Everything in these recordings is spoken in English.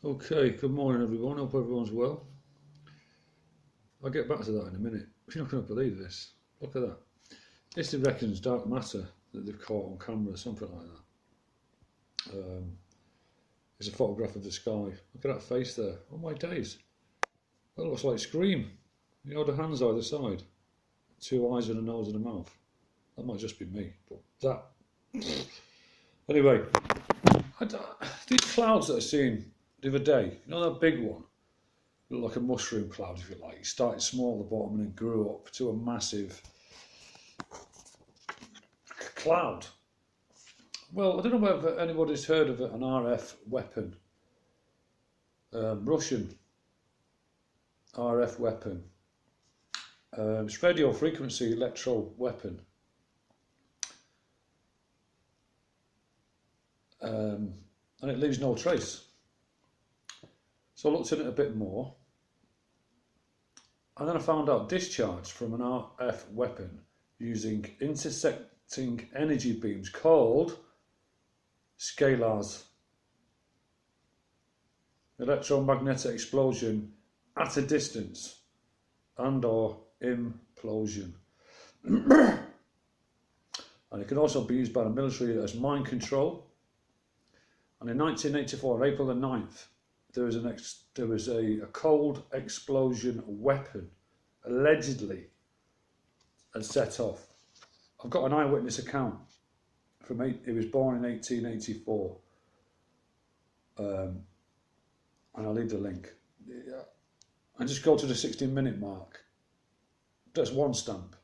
Okay, good morning everyone. Hope everyone's well. I'll get back to that in a minute. You're not going to believe this. Look at that. This they reckon's dark matter that they've caught on camera, something like that. It's a photograph of the sky. Look at that face there. Oh my days. That looks like Scream. You know, the hands either side. Two eyes and a nose and a mouth. That might just be me, but that. Anyway, these clouds that I've seen the other day, you know that big one? Looked like a mushroom cloud, if you like. It started small at the bottom and then grew up to a massive cloud. Well, I don't know whether anybody's heard of an RF weapon. Russian RF weapon. It's radio frequency electro weapon. And it leaves no trace. So I looked at it a bit more, and then I found out discharge from an RF weapon using intersecting energy beams called SKALAs. Electromagnetic explosion at a distance and/or implosion. And it can also be used by the military as mind control. And in 1984, April the 9th, there was a cold explosion weapon allegedly had set off. I've got an eyewitness account he was born in 1884, and I'll leave the link. And just go to the 16-minute mark. That's one stamp.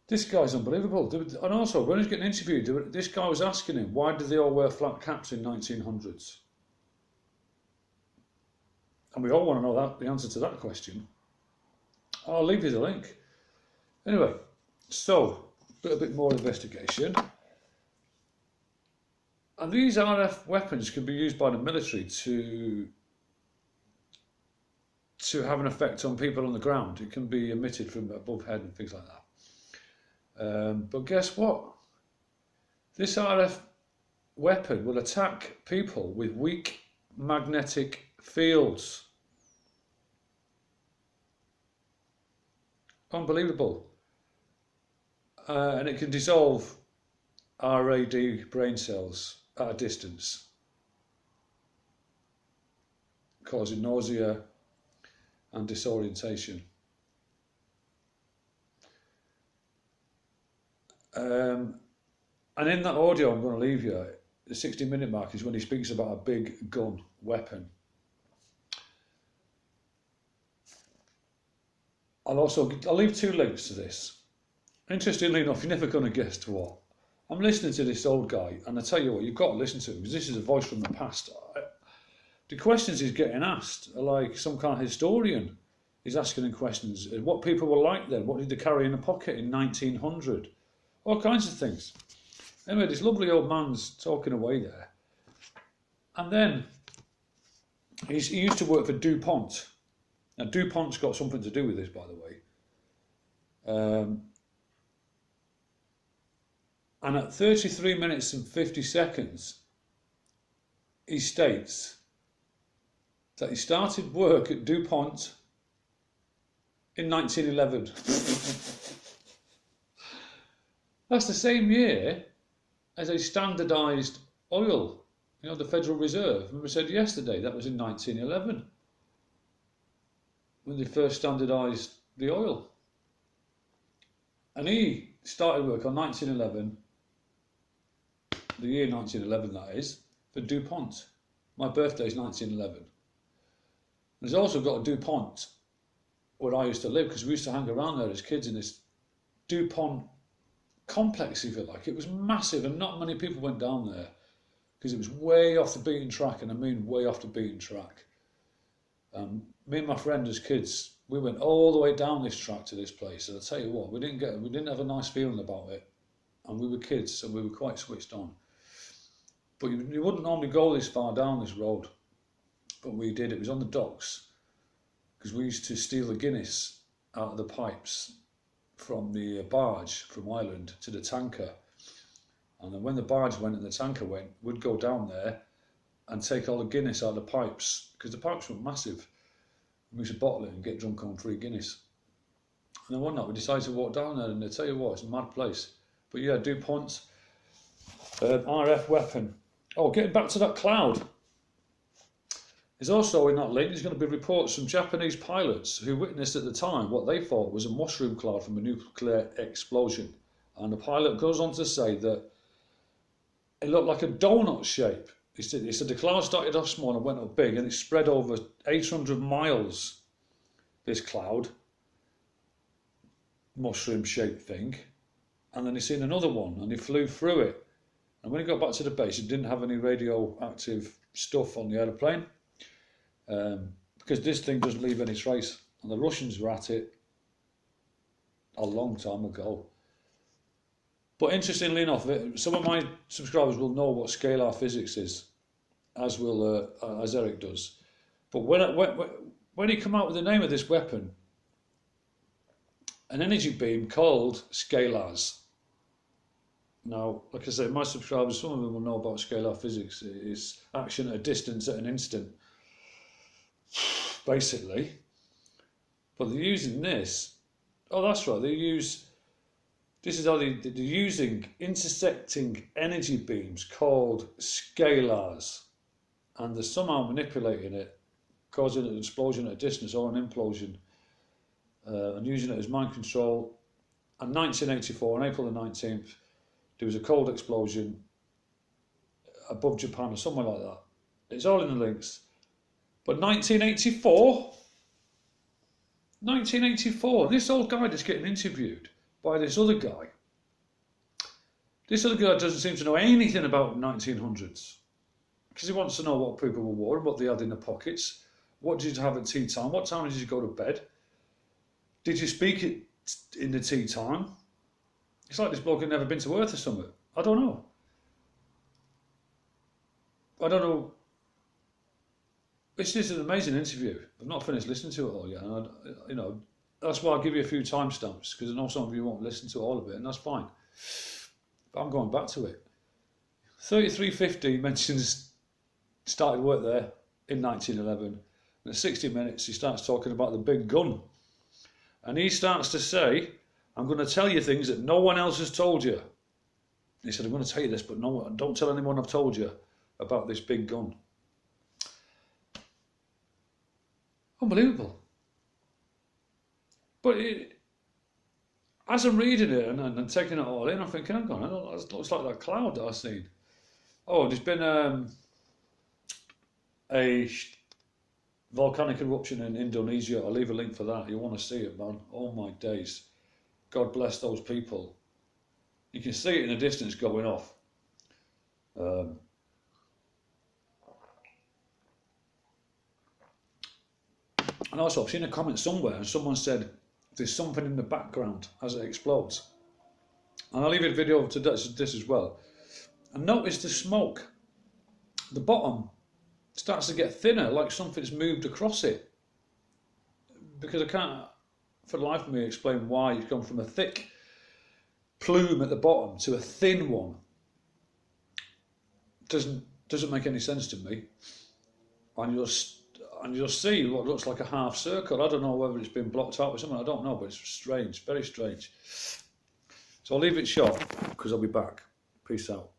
This guy's unbelievable. And also, when he was getting interviewed, this guy was asking him, why did they all wear flat caps in 1900s? And we all want to know the answer to that question. I'll leave you the link. Anyway, so a bit more investigation. And these RF weapons can be used by the military to have an effect on people on the ground. It can be emitted from above head and things like that. But guess what? This RF weapon will attack people with weak magnetic fields. Unbelievable. And it can dissolve RAD brain cells at a distance, causing nausea and disorientation. And in that audio I'm going to leave you, the 60-minute mark is when he speaks about a big gun weapon. I'll leave two links to this. Interestingly enough, you're never going to guess to what. I'm listening to this old guy, and I tell you what, you've got to listen to him, because this is a voice from the past. The questions he's getting asked are like some kind of historian. He's asking him questions. What people were like then? What did they carry in a pocket in 1900? All kinds of things. Anyway, this lovely old man's talking away there. And then he used to work for DuPont. Now, DuPont's got something to do with this, by the way. And at 33 minutes and 50 seconds, he states that he started work at DuPont in 1911. That's the same year as a standardised oil, you know, the Federal Reserve. And we said yesterday that was in 1911. When they first standardised the oil. And he started work on 1911, the year 1911 that is, for DuPont. My birthday is 1911. And he's also got a DuPont where I used to live, because we used to hang around there as kids in this DuPont complex, if you like. It was massive and not many people went down there because it was way off the beaten track, and I mean way off the beaten track. Me and my friend as kids, we went all the way down this track to this place, and I'll tell you what, we didn't have a nice feeling about it, and we were kids, so we were quite switched on. But you wouldn't normally go this far down this road, but we did. It was on the docks, because we used to steal the Guinness out of the pipes from the barge from Ireland to the tanker, and then when the barge went and the tanker went, we'd go down there and take all the Guinness out of the pipes, because the pipes were massive. We used to bottle it and get drunk on free Guinness. And then one night we decided to walk down there, and I tell you what, it's a mad place. But yeah, DuPont, RF weapon. Oh, getting back to that cloud. There's also in that link, there's going to be reports from Japanese pilots who witnessed at the time what they thought was a mushroom cloud from a nuclear explosion. And the pilot goes on to say that it looked like a donut shape. He said the cloud started off small and went up big, and it spread over 800 miles, this cloud, mushroom-shaped thing. And then he seen another one, and he flew through it. And when he got back to the base, he didn't have any radioactive stuff on the aeroplane, because this thing doesn't leave any trace. And the Russians were at it a long time ago. But interestingly enough, some of my subscribers will know what scalar physics is, as Eric does. But when he come out with the name of this weapon, an energy beam called scalars. Now, like I said, my subscribers, some of them will know about scalar physics. It is action at a distance at an instant, basically. But they're using this. Oh, that's right. This is how they're using intersecting energy beams called scalars, and they're somehow manipulating it, causing an explosion at a distance or an implosion, and using it as mind control. And 1984, on April the 19th, there was a cold explosion above Japan or somewhere like that. It's all in the links. But 1984, this old guy that's getting interviewed by this other guy. This other guy doesn't seem to know anything about 1900s, because he wants to know what people were wore and what they had in their pockets. What did you have at tea time? What time did you go to bed? Did you speak in the tea time? It's like this bloke had never been to Earth or something. I don't know. This is an amazing interview. I've not finished listening to it all yet. And that's why I'll give you a few timestamps, because I know some of you won't listen to all of it, and that's fine. But I'm going back to it. 3350 mentions started work there in 1911. And at 60 minutes, he starts talking about the big gun. And he starts to say, I'm going to tell you things that no one else has told you. He said, I'm going to tell you this, but don't tell anyone I've told you about this big gun. Unbelievable. But as I'm reading it and taking it all in, I'm thinking, hang on, it looks like that cloud that I've seen. Oh, there's been a volcanic eruption in Indonesia. I'll leave a link for that. You want to see it, man. Oh my days. God bless those people. You can see it in the distance going off. And also, I've seen a comment somewhere, and someone said there's something in the background as it explodes. And I'll leave a video to this as well. And notice the smoke. The bottom starts to get thinner, like something's moved across it. Because I can't, for the life of me, explain why you've gone from a thick plume at the bottom to a thin one. Doesn't make any sense to me. And you'll see what looks like a half circle. I don't know whether it's been blocked out or something. I don't know, but it's strange, very strange. So I'll leave it short because I'll be back. Peace out.